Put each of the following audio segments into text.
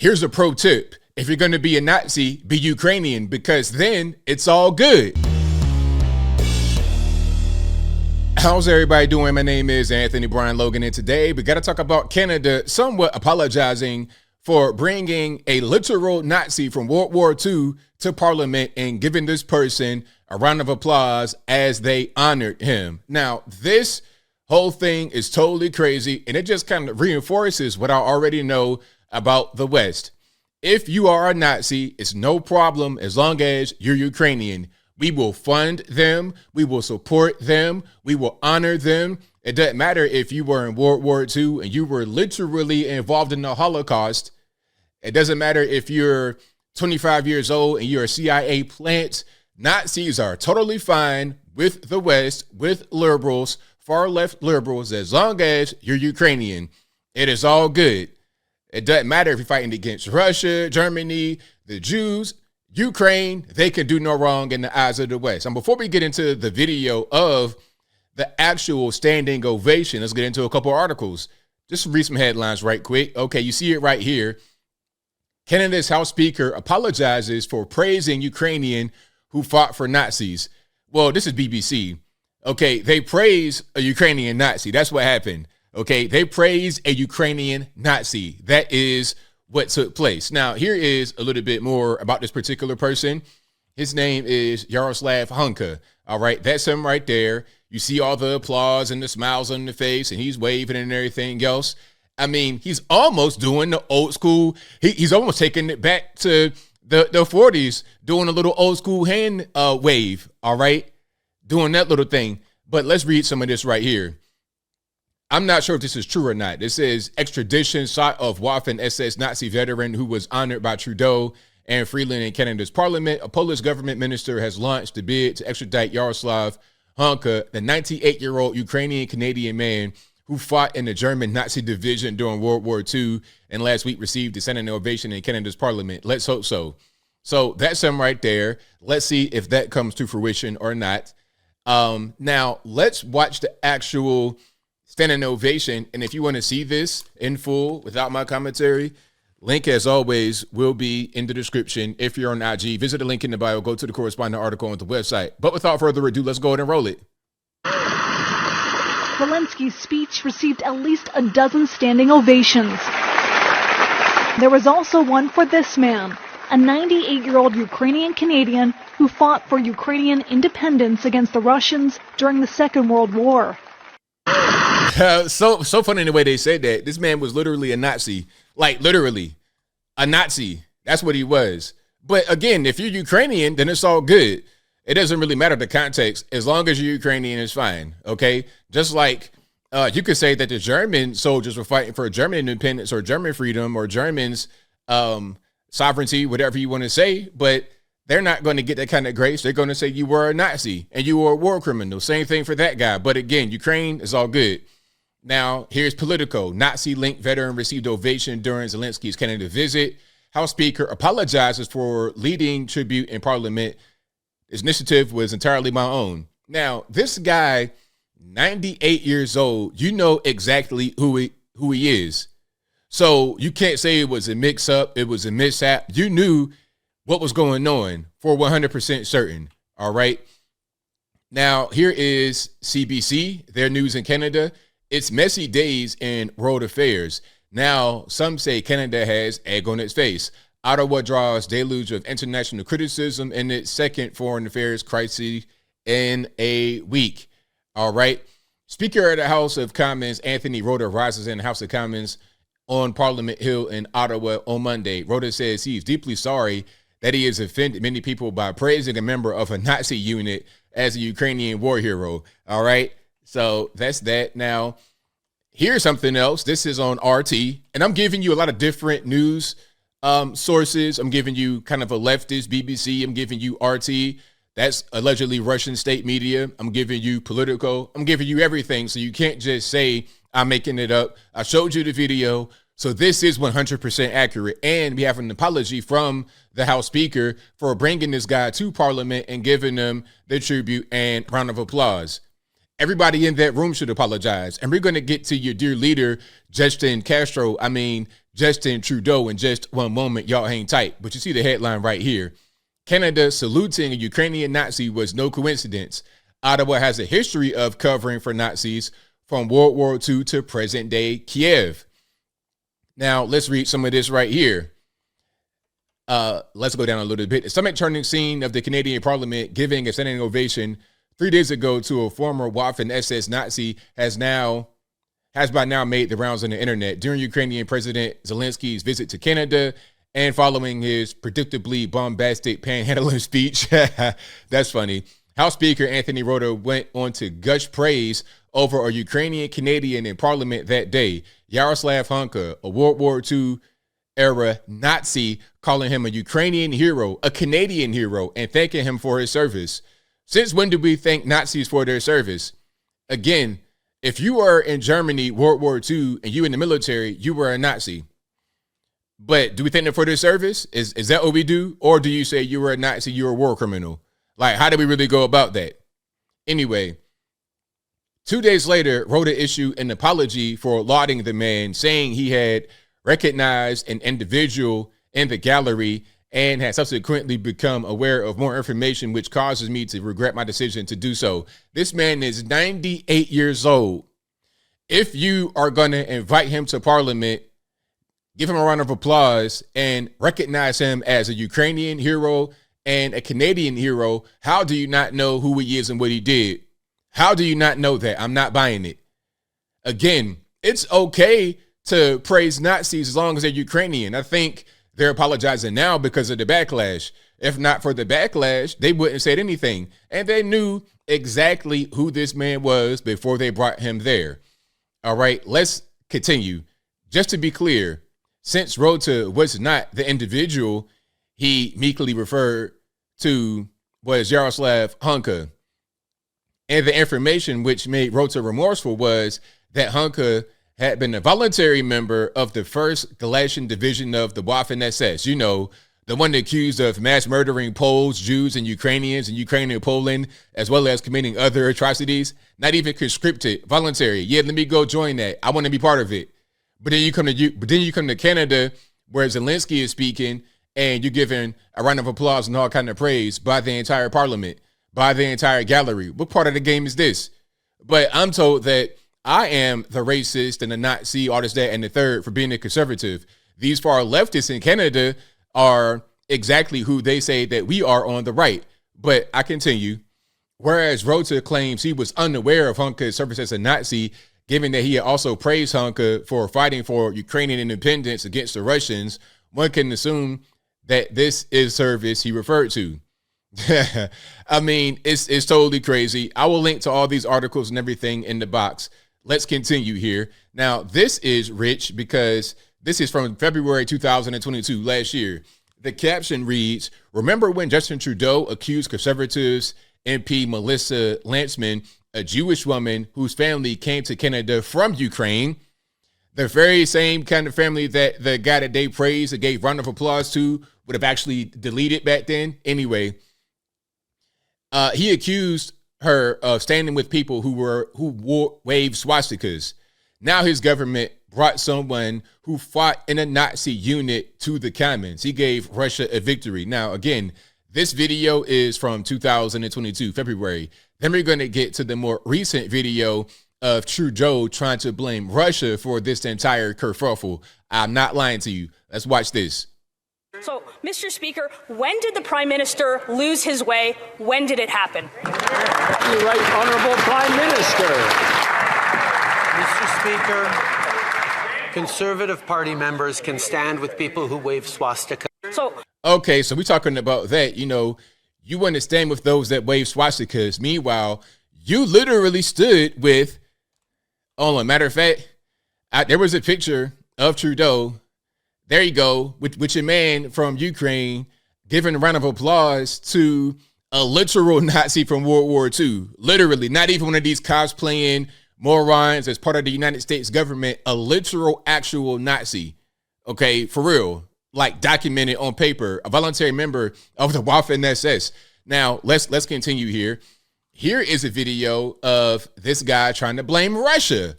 Here's a pro tip. If you're going to be a Nazi, be Ukrainian, because then it's all good. How's everybody doing? My name is Anthony Brian Logan, and today we got to talk about Canada somewhat apologizing for bringing a literal Nazi from World War II to Parliament and giving this person a round of applause as they honored him. Now, this whole thing is totally crazy, and it just kind of reinforces what I already know about the West. If you are a Nazi, it's no problem as long as you're Ukrainian. We will fund them. We will support them. We will honor them. It doesn't matter if you were in World War II and you were literally involved in the Holocaust. It doesn't matter if you're 25 years old and you're a CIA plant. Nazis are totally fine with the West, with liberals, far left liberals, as long as you're Ukrainian. It is all good. It doesn't matter if you're fighting against Russia, Germany, the Jews, Ukraine. They can do no wrong in the eyes of the West. And before we get into the video of the actual standing ovation, let's get into a couple articles. Just read some headlines right quick. Okay, you see it right here. Canada's House Speaker apologizes for praising Ukrainian who fought for Nazis. Well, this is BBC. Okay, they praise a Ukrainian Nazi. That's what happened. Okay, they praise a Ukrainian Nazi. That is what took place. Now, here is a little bit more about this particular person. His name is Yaroslav Hunka. All right, that's him right there. You see all the applause and the smiles on the face, and he's waving and everything else. I mean, he's almost doing the old school. He's almost taking it back to the 40s, doing a little old school hand wave. All right, doing that little thing. But let's read some of this right here. I'm not sure if this is true or not. This says extradition sought of Waffen SS Nazi veteran who was honored by Trudeau and Freeland in Canada's parliament. A Polish government minister has launched a bid to extradite Yaroslav Hunka, the 98-year-old Ukrainian-Canadian man who fought in the German Nazi division during World War II and last week received a standing ovation in Canada's parliament. Let's hope so. So that's him right there. Let's see if that comes to fruition or not. Now, let's watch the actual standing ovation. And if you want to see this in full without my commentary, link as always will be in the description. If you're on IG, visit the link in the bio, go to the corresponding article on the website. But without further ado, let's go ahead and roll it. Zelensky's speech received at least a dozen standing ovations. There was also one for this man, a 98-year-old Ukrainian Canadian who fought for Ukrainian independence against the Russians during the Second World War. So funny in the way they said that. This man was literally a Nazi, like literally a Nazi. That's what he was. But again, if you're Ukrainian, then it's all good. It doesn't really matter the context. As long as you're Ukrainian, it's fine. Okay. Just like you could say that the German soldiers were fighting for German independence or German freedom or Germans sovereignty, whatever you want to say. But they're not going to get that kind of grace. They're going to say you were a Nazi and you were a war criminal. Same thing for that guy. But again, Ukraine is all good. Now, here's Politico. Nazi-linked veteran received ovation during Zelensky's Canada visit. House Speaker apologizes for leading tribute in Parliament. This initiative was entirely my own. Now, this guy, 98 years old, you know exactly who he is. So you can't say it was a mix-up. It was a mishap. You knew what was going on for 100% certain. All right. Now, here is CBC, their news in Canada. It's messy days in world affairs. Now, some say Canada has egg on its face. Ottawa draws deluge of international criticism in its second foreign affairs crisis in a week. All right. Speaker of the House of Commons, Anthony Rota, rises in the House of Commons on Parliament Hill in Ottawa on Monday. Rota says he is deeply sorry that he has offended many people by praising a member of a Nazi unit as a Ukrainian war hero. All right. So that's that. Now, here's something else. This is on RT, and I'm giving you a lot of different news sources. I'm giving you kind of a leftist BBC. I'm giving you RT. That's allegedly Russian state media. I'm giving you Politico. I'm giving you everything. So you can't just say I'm making it up. I showed you the video. So this is 100% accurate. And we have an apology from the House Speaker for bringing this guy to Parliament and giving them the tribute and round of applause. Everybody in that room should apologize. And we're going to get to your dear leader, Justin Castro. I mean, Justin Trudeau in just one moment. Y'all hang tight. But you see the headline right here. Canada saluting a Ukrainian Nazi was no coincidence. Ottawa has a history of covering for Nazis from World War II to present day Kiev. Now, let's read some of this right here. Let's go down a little bit. The stomach turning scene of the Canadian Parliament giving a standing ovation 3 days ago to a former Waffen SS Nazi has by now made the rounds on the internet. During Ukrainian President Zelensky's visit to Canada and following his predictably bombastic panhandling speech, that's funny, House Speaker Anthony Rota went on to gush praise over a Ukrainian Canadian in Parliament that day, Yaroslav Hunka, a World War II era Nazi, calling him a Ukrainian hero, a Canadian hero, and thanking him for his service. Since when do we thank Nazis for their service? Again, if you were in Germany, World War II, and you in the military, you were a Nazi. But do we thank them for their service? Is that what we do? Or do you say you were a Nazi, you were a war criminal? Like, how do we really go about that? Anyway, 2 days later, Rota issued an apology for lauding the man, saying he had recognized an individual in the gallery and had subsequently become aware of more information, which causes me to regret my decision to do so. This man is 98 years old. If you are going to invite him to Parliament, give him a round of applause and recognize him as a Ukrainian hero and a Canadian hero. How do you not know who he is and what he did? How do you not know that? I'm not buying it. Again, it's okay to praise Nazis as long as they're Ukrainian. I think they're apologizing now because of the backlash. If not for the backlash, they wouldn't have said anything. And they knew exactly who this man was before they brought him there. All right, let's continue. Just to be clear, since Rota was not the individual he meekly referred to was Yaroslav Hunka. And the information which made Rota remorseful was that Hunka had been a voluntary member of the 1st Galatian Division of the Waffen SS. You know, the one accused of mass murdering Poles, Jews, and Ukrainians in Ukraine and Poland, as well as committing other atrocities. Not even conscripted, voluntary. Yeah, let me go join that. I want to be part of it. But then you come to Canada, where Zelensky is speaking, and you're giving a round of applause and all kind of praise by the entire Parliament, by the entire gallery. What part of the game is this? But I'm told that I am the racist and the Nazi, all this, that, and the third for being a conservative. These far leftists in Canada are exactly who they say that we are on the right. But I continue. Whereas Rota claims he was unaware of Hunka's service as a Nazi, given that he had also praised Hunka for fighting for Ukrainian independence against the Russians, one can assume that this is service he referred to. I mean, it's totally crazy. I will link to all these articles and everything in the box. Let's continue here. Now, this is rich because this is from February 2022, last year. The caption reads, remember when Justin Trudeau accused Conservatives MP Melissa Lantsman, a Jewish woman whose family came to Canada from Ukraine, the very same kind of family that the guy that they praised and gave round of applause to would have actually deleted back then. Anyway, he accused her of standing with people who waved swastikas. Now his government brought someone who fought in a Nazi unit to the Commons. He gave Russia a victory. Now, again, this video is from 2022, February. Then we're going to get to the more recent video of Trudeau trying to blame Russia for this entire kerfuffle. I'm not lying to you. Let's watch this. So, Mr. Speaker, when did the Prime Minister lose his way? When did it happen? You're right, Honourable Prime Minister. Mr. Speaker, Conservative Party members can stand with people who wave swastika. Okay, so we're talking about that. You know, you want to stand with those that wave swastikas. Meanwhile, you literally stood with, matter of fact, there was a picture of Trudeau. There you go, with your man from Ukraine giving a round of applause to a literal Nazi from World War II. Literally, not even one of these cosplaying morons as part of the United States government, a literal, actual Nazi. Okay, for real, like documented on paper, a voluntary member of the Waffen SS. Now, let's continue here. Here is a video of this guy trying to blame Russia.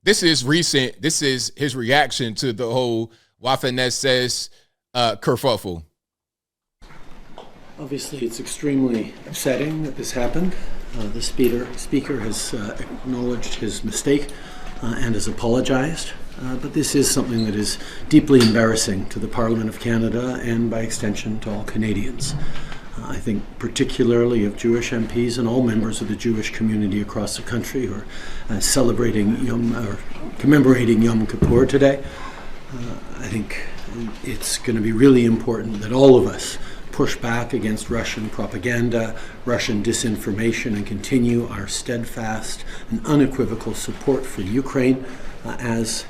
This is recent. This is his reaction to the whole Waffen-SS kerfuffle? Obviously, it's extremely upsetting that this happened. The speaker has acknowledged his mistake and has apologized. But this is something that is deeply embarrassing to the Parliament of Canada and, by extension, to all Canadians. I think particularly of Jewish MPs and all members of the Jewish community across the country who are commemorating Yom Kippur today. I think it's going to be really important that all of us push back against Russian propaganda, Russian disinformation, and continue our steadfast and unequivocal support for Ukraine, as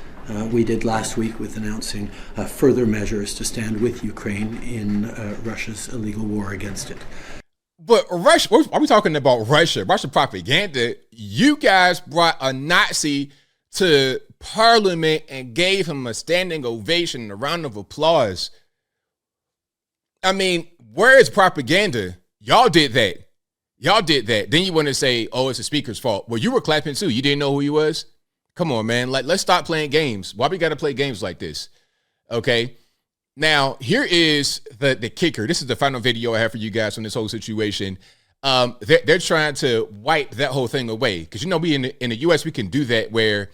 we did last week with announcing further measures to stand with Ukraine in Russia's illegal war against it. But Russia, are we talking about Russia? Russian propaganda? You guys brought a Nazi to Parliament and gave him a standing ovation and a round of applause. I mean, where is propaganda? Y'all did that. Then you want to say, oh, it's the speaker's fault. Well, you were clapping too. You didn't know who he was? Come on, man. Let's stop playing games. Why we got to play games like this? Okay. Now, here is the kicker. This is the final video I have for you guys on this whole situation. They're trying to wipe that whole thing away. Because, we in the U.S., we can do that where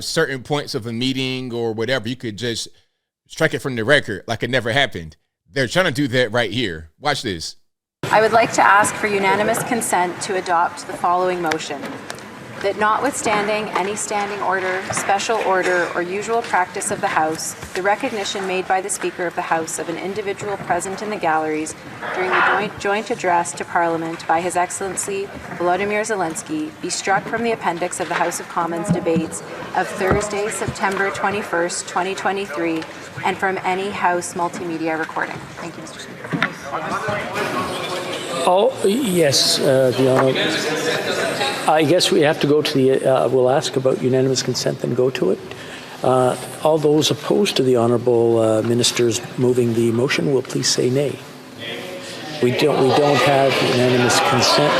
certain points of a meeting or whatever, you could just strike it from the record like it never happened. They're trying to do that right here. Watch this. I would like to ask for unanimous consent to adopt the following motion. That notwithstanding any standing order, special order, or usual practice of the House, the recognition made by the Speaker of the House of an individual present in the galleries during the joint address to Parliament by His Excellency Volodymyr Zelensky be struck from the appendix of the House of Commons debates of Thursday, September 21st, 2023, and from any House multimedia recording. Thank you, Mr. Speaker. Oh, yes, the Honourable. I guess we have to go to the, we'll ask about unanimous consent, then go to it. All those opposed to the Honourable Ministers moving the motion will please say nay. We don't have unanimous consent.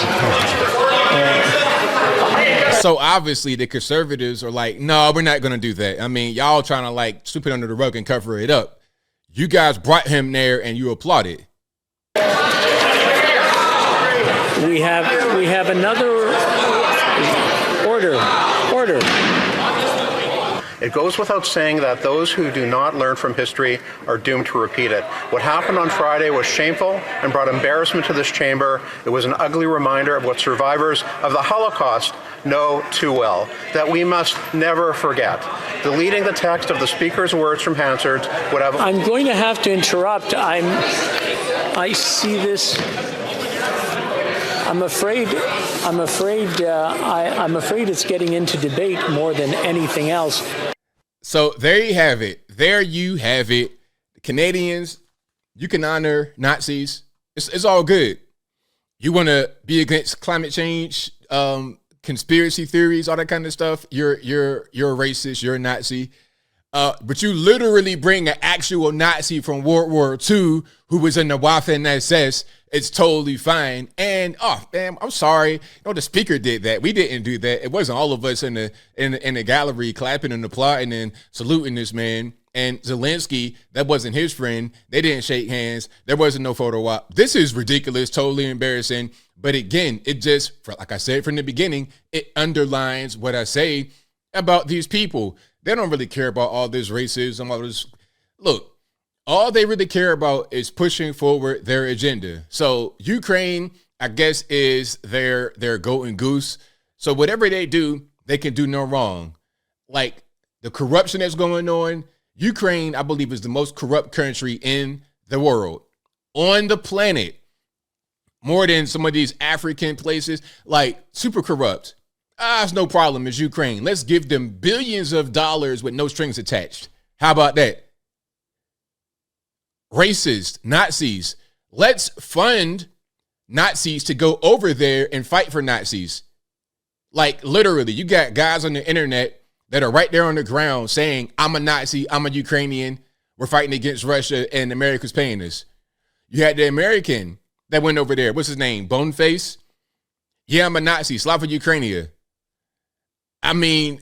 So obviously the Conservatives are like, no, we're not going to do that. I mean, y'all trying to sweep it under the rug and cover it up. You guys brought him there and you applauded. We have another order. It goes without saying that those who do not learn from history are doomed to repeat it. What happened on Friday was shameful and brought embarrassment to this chamber. It was an ugly reminder of what survivors of the Holocaust know too well, that we must never forget. Deleting the text of the Speaker's words from Hansard's would have... I'm going to have to interrupt. I see this... I'm afraid it's getting into debate more than anything else. So there you have it. Canadians, you can honor Nazis. It's all good. You want to be against climate change, conspiracy theories, all that kind of stuff. You're a racist. You're a Nazi. But you literally bring an actual Nazi from World War II who was in the Waffen-SS. It's totally fine. And, oh, man, I'm sorry. The speaker did that. We didn't do that. It wasn't all of us in the gallery clapping and applauding and saluting this man. And Zelensky, that wasn't his friend. They didn't shake hands. There wasn't no photo op. This is ridiculous, totally embarrassing. But again, it just, like I said from the beginning, it underlines what I say about these people. They don't really care about all this racism, all this. Look, all they really care about is pushing forward their agenda. So Ukraine, I guess, is their golden goose. So whatever they do, they can do no wrong. Like the corruption that's going on, Ukraine, I believe, is the most corrupt country in the world, on the planet. More than some of these African places, like super corrupt. It's no problem. It's Ukraine. Let's give them billions of dollars with no strings attached. How about that? Racist, Nazis. Let's fund Nazis to go over there and fight for Nazis. Like literally, you got guys on the internet that are right there on the ground saying, I'm a Nazi, I'm a Ukrainian, we're fighting against Russia, and America's paying us. You had the American that went over there. What's his name? Boneface? Yeah, I'm a Nazi, Slava Ukrainia. I mean,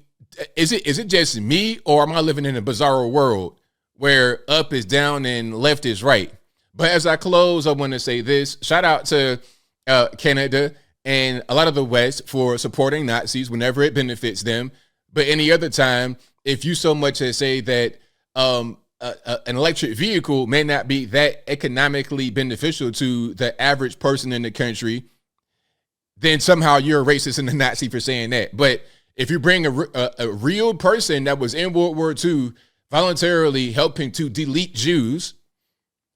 is it just me, or am I living in a bizarre world where up is down and left is right. But as I close, I want to say this. Shout out to Canada and a lot of the West for supporting Nazis whenever it benefits them. But any other time, if you so much as say that an electric vehicle may not be that economically beneficial to the average person in the country, then somehow you're a racist and a Nazi for saying that. But if you bring a real person that was in World War II voluntarily helping to delete Jews,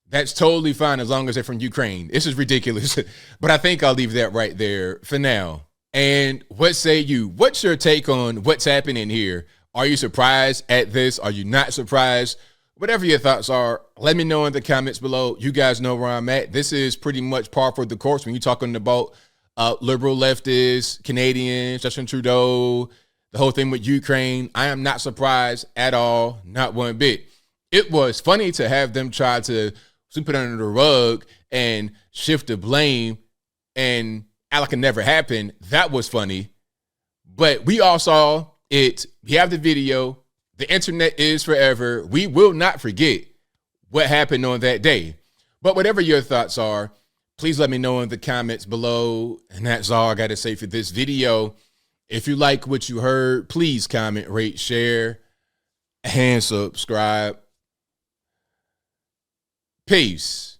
that's totally fine as long as they're from Ukraine. This is ridiculous. But I think I'll leave that right there for now. And what say you? What's your take on what's happening here? Are you surprised at this? Are you not surprised? Whatever your thoughts are, let me know in the comments below. You guys know where I'm at. This is pretty much par for the course when you're talking about liberal leftists, Canadians, Justin Trudeau, the whole thing with Ukraine. I am not surprised at all, not one bit. It was funny to have them try to sweep it under the rug and shift the blame and act like it never happened. That was funny. But we all saw it. We have the video. The internet is forever. We will not forget what happened on that day. But whatever your thoughts are, please let me know in the comments below. And that's all I got to say for this video. If you like what you heard, please comment, rate, share, and subscribe. Peace.